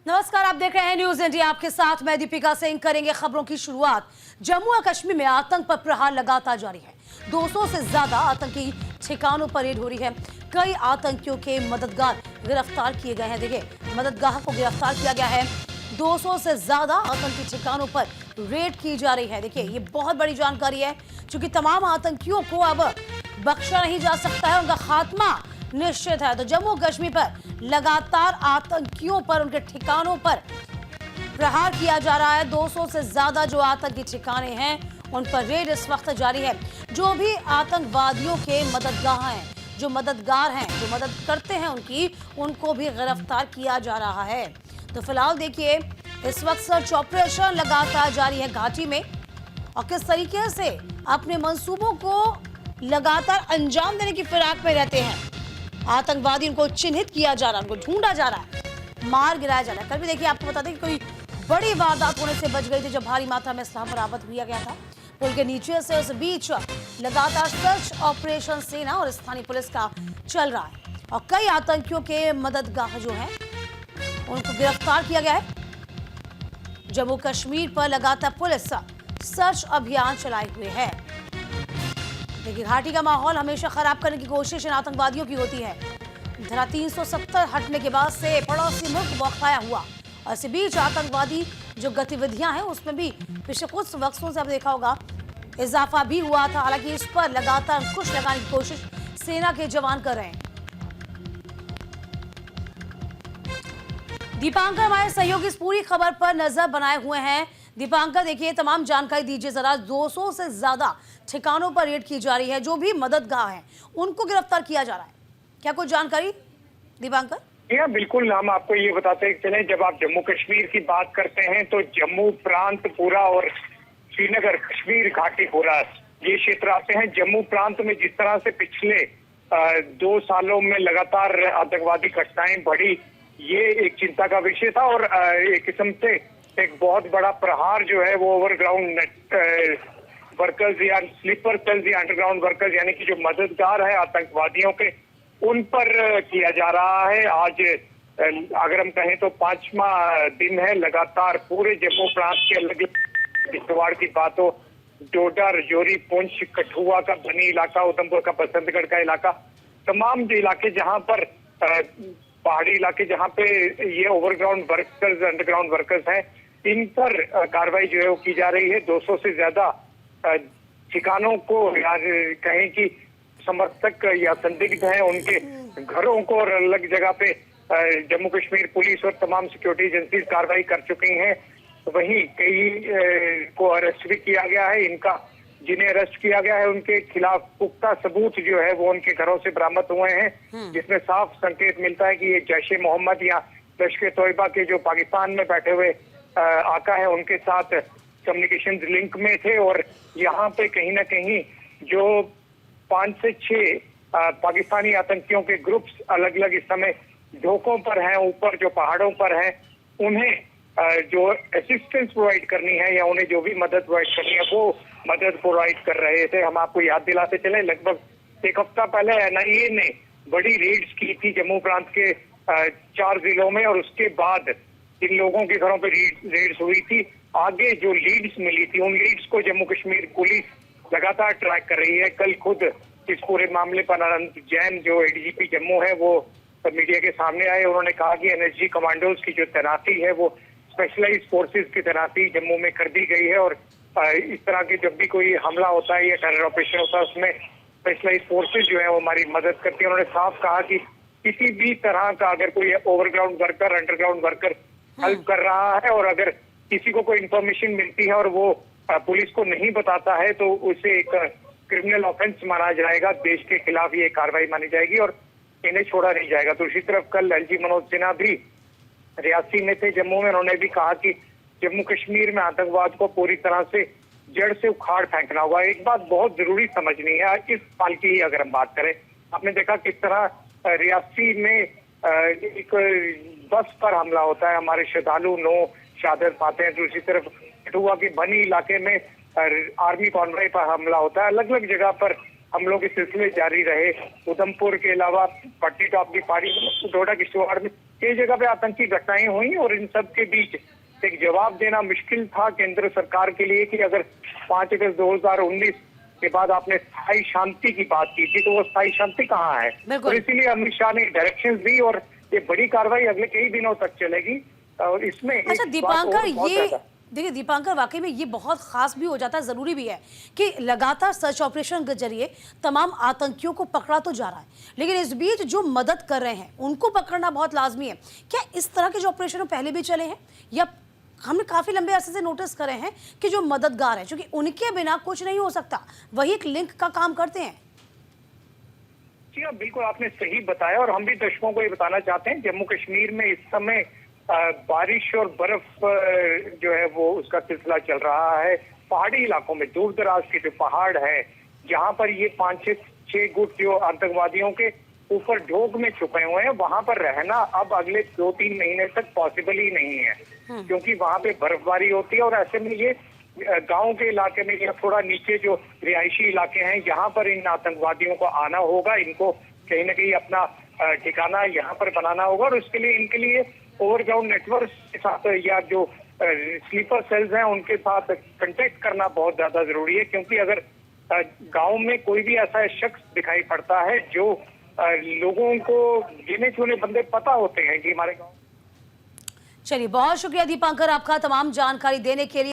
नमस्कार, आप देख रहे हैं न्यूज इंडिया। आपके साथ मैं दीपिका सिंह। करेंगे खबरों की शुरुआत। जम्मू और कश्मीर में आतंक पर प्रहार लगातार जारी है। 200 से ज्यादा आतंकी ठिकानों पर रेड हो रही है। कई आतंकियों के मददगार गिरफ्तार किए गए हैं। देखिए, मददगार को गिरफ्तार किया गया है। 200 से ज्यादा आतंकी ठिकानों पर रेड की जा रही है। देखिए, ये बहुत बड़ी जानकारी है, क्योंकि तमाम आतंकियों को अब बख्शा नहीं जा सकता है, उनका खात्मा निश्चित है। तो जम्मू कश्मीर पर लगातार आतंकियों पर, उनके ठिकानों पर प्रहार किया जा रहा है। 200 से ज्यादा जो आतंकी ठिकाने हैं, उन पर रेड इस वक्त जारी है। जो भी आतंकवादियों के मददगार हैं, जो मदद करते हैं उनको भी गिरफ्तार किया जा रहा है। तो फिलहाल देखिए, इस वक्त सर्च ऑपरेशन लगातार जारी है घाटी में, और किस तरीके से अपने मंसूबों को लगातार अंजाम देने की फिराक में रहते हैं। आतंकवादी उनको चिन्हित किया जा रहा है, उनको ढूंढा जा रहा है, मार गिराया जा रहा है। कल भी देखिए, आपको बता दें कि कोई बड़ी वारदात होने से बच गई थी, जब भारी मात्रा में असलहा बरामद किया गया था पुल के नीचे से। उस बीच लगातार सर्च ऑपरेशन सेना और स्थानीय पुलिस का चल रहा है, और कई आतंकियों के मददगार जो है उनको गिरफ्तार किया गया है। जम्मू कश्मीर पर लगातार पुलिस सर्च अभियान चलाए हुए है। देखिए, घाटी का माहौल हमेशा खराब करने की कोशिश इन आतंकवादियों की होती है। धारा 370 हटने के बाद से पड़ोसी मुल्क बौखलाया हुआ, और इसी बीच आतंकवादी जो गतिविधियां हैं उसमें भी पिछले कुछ वक्तों से आप देखा होगा इजाफा भी हुआ था। हालांकि इस पर लगातार अंकुश लगाने की कोशिश सेना के जवान कर रहे हैं। दीपांकर हमारे सहयोगी इस पूरी खबर पर नजर बनाए हुए हैं। दीपांकर, देखिए, तमाम जानकारी दीजिए जरा। 200 से ज्यादा ठिकानों पर रेड की जा रही है। जो भी मददगार हैं उनको गिरफ्तार किया जा रहा है, क्या कोई जानकारी दीपांकर? हाँ, बिल्कुल। हम आपको ये बताते चले, जब आप जम्मू कश्मीर की बात करते हैं तो जम्मू प्रांत पूरा और श्रीनगर, कश्मीर घाटी पूरा, ये क्षेत्र आते हैं। जम्मू प्रांत में जिस तरह से पिछले 2 सालों में लगातार आतंकवादी घटनाएं बढ़ी, ये एक चिंता का विषय था। और एक किस्म से एक बहुत बड़ा प्रहार जो है वो ओवरग्राउंड वर्कर्स या स्लीपर सेल्स या अंडरग्राउंड वर्कर्स, यानी कि जो मददगार है आतंकवादियों के, उन पर किया जा रहा है। आज अगर हम कहें तो 5वां दिन है लगातार पूरे जम्मू प्रांत के अलग किश्तवाड़ की बात हो, डोडा, राजौरी, पुंछ, कठुआ का बनी इलाका, उधमपुर का बसंतगढ़ का इलाका, तमाम जो इलाके जहां पर पहाड़ी इलाके जहां पे ये ओवरग्राउंड वर्कर्स, अंडरग्राउंड वर्कर्स हैं, इन पर कार्रवाई जो है वो की जा रही है। 200 से ज्यादा ठिकानों को, या कहें कि समर्थक या संदिग्ध हैं, उनके घरों को और अलग जगह पे जम्मू कश्मीर पुलिस और तमाम सिक्योरिटी एजेंसीज कार्रवाई कर चुकी हैं। वहीं कई को अरेस्ट भी किया गया है। इनका जिन्हें अरेस्ट किया गया है उनके खिलाफ पुख्ता सबूत जो है वो उनके घरों से बरामद हुए हैं, जिसमें साफ संकेत मिलता है कि ये जैश-ए मोहम्मद या लश्कर तोयबा के जो पाकिस्तान में बैठे हुए आका है, उनके साथ कम्युनिकेशन लिंक में थे। और यहाँ पे कहीं ना कहीं जो 5 से 6 पाकिस्तानी आतंकियों के ग्रुप्स अलग अलग इस समय ढोकों पर हैं, ऊपर जो पहाड़ों पर हैं, उन्हें जो असिस्टेंस प्रोवाइड करनी है या उन्हें जो भी मदद प्रोवाइड करनी है वो मदद प्रोवाइड कर रहे थे। हम आपको याद दिलाते चले, लगभग 1 हफ्ता पहले एनआईए ने बड़ी रेड्स की थी जम्मू प्रांत के 4 जिलों में, और उसके बाद इन लोगों के घरों पर रेड्स हुई थी। आगे जो लीड्स मिली थी, उन लीड्स को जम्मू कश्मीर पुलिस लगातार ट्रैक कर रही है। कल खुद इस पूरे मामले पर अनंत जैन, जो एडीजीपी जम्मू है, वो मीडिया के सामने आए। उन्होंने कहा कि एनएसजी कमांडोज की जो तैनाती है वो स्पेशलाइज्ड फोर्सेस की तैनाती जम्मू में कर दी गई है, और इस तरह के जब भी कोई हमला होता है या टेरर ऑपरेशन होता है, उसमें स्पेशलाइज्ड फोर्सेस जो है वो हमारी मदद करती है। उन्होंने साफ कहा कि किसी भी तरह का अगर कोई overground worker, underground worker help कर रहा है, और अगर किसी को कोई इन्फॉर्मेशन मिलती है और वो पुलिस को नहीं बताता है, तो उसे एक क्रिमिनल ऑफेंस माना जाएगा। देश के खिलाफ ये कार्रवाई मानी जाएगी और इन्हें छोड़ा नहीं जाएगा। दूसरी तरफ कल एलजी मनोज सिन्हा भी रियासी में थे, जम्मू में। उन्होंने भी कहा कि जम्मू कश्मीर में आतंकवाद को पूरी तरह से जड़ से उखाड़ फेंकना होगा। एक बात बहुत जरूरी समझनी है इस साल की, अगर हम बात करें, आपने देखा किस तरह रियासी में एक बस पर हमला होता है, हमारे श्रद्धालु 9 शहादत पाते हैं। दूसरी तरफ कठुआ के बनी इलाके में आर्मी कॉन्वॉय पर हमला होता है। अलग अलग जगह पर हमलों के सिलसिले जारी रहे। उधमपुर के अलावा पट्टी टॉप की पहाड़ी, डोडा किश्तवाड़ में कई जगह पे आतंकी घटनाएं हुई और इन सब के बीच एक जवाब देना मुश्किल था केंद्र सरकार के लिए कि अगर 5 अगस्त 2019 के बाद आपने स्थायी शांति की बात की थी तो वो स्थायी शांति कहाँ है। बिल्कुल। और इसीलिए अमित शाह ने डायरेक्शन दी और ये बड़ी कार्रवाई अगले कई दिनों तक चलेगी। और इसमें एक अच्छा बात दीपांकर, और बहुत ये ज्यादा- देखिए दीपांकर, वाकई में ये बहुत खास भी हो जाता है, जरूरी भी है कि लगातार सर्च ऑपरेशन के जरिए तमाम आतंकियों को पकड़ा तो जा रहा है, लेकिन इस बीच जो मदद कर रहे हैं उनको पकड़ना बहुत लाजमी है। क्या इस तरह के जो ऑपरेशन पहले भी चले हैं, या हमने काफी लंबे अरसे से नोटिस करे हैं कि जो मददगार है, क्योंकि उनके बिना कुछ नहीं हो सकता, वही एक लिंक का काम करते हैं। जी हाँ, बिल्कुल आपने सही बताया और हम भी दर्शकों को ये बताना चाहते हैं, जम्मू कश्मीर में इस समय बारिश और बर्फ जो है वो उसका सिलसिला चल रहा है। पहाड़ी इलाकों में दूर दराज के जो पहाड़ है जहाँ पर ये 5-6 गुट जो आतंकवादियों के ऊपर ढोक में छुपे हुए हैं, वहां पर रहना अब अगले 2-3 महीने तक पॉसिबल ही नहीं है, क्योंकि वहां पे बर्फबारी होती है। और ऐसे में ये गांव के इलाके में या थोड़ा नीचे जो रिहायशी इलाके हैं यहाँ पर इन आतंकवादियों को आना होगा, इनको कहीं ना कहीं अपना ठिकाना यहाँ पर बनाना होगा। और उसके लिए इनके लिए ओवरग्राउंड नेटवर्क के साथ या जो स्लीपर सेल्स हैं उनके साथ कांटेक्ट करना बहुत ज्यादा जरूरी है, क्योंकि अगर गांव में कोई भी ऐसा शख्स दिखाई पड़ता है जो लोगों को गिने चुने बंदे पता होते हैं कि हमारे गांव। चलिए, बहुत शुक्रिया दीपांकर आपका तमाम जानकारी देने के लिए।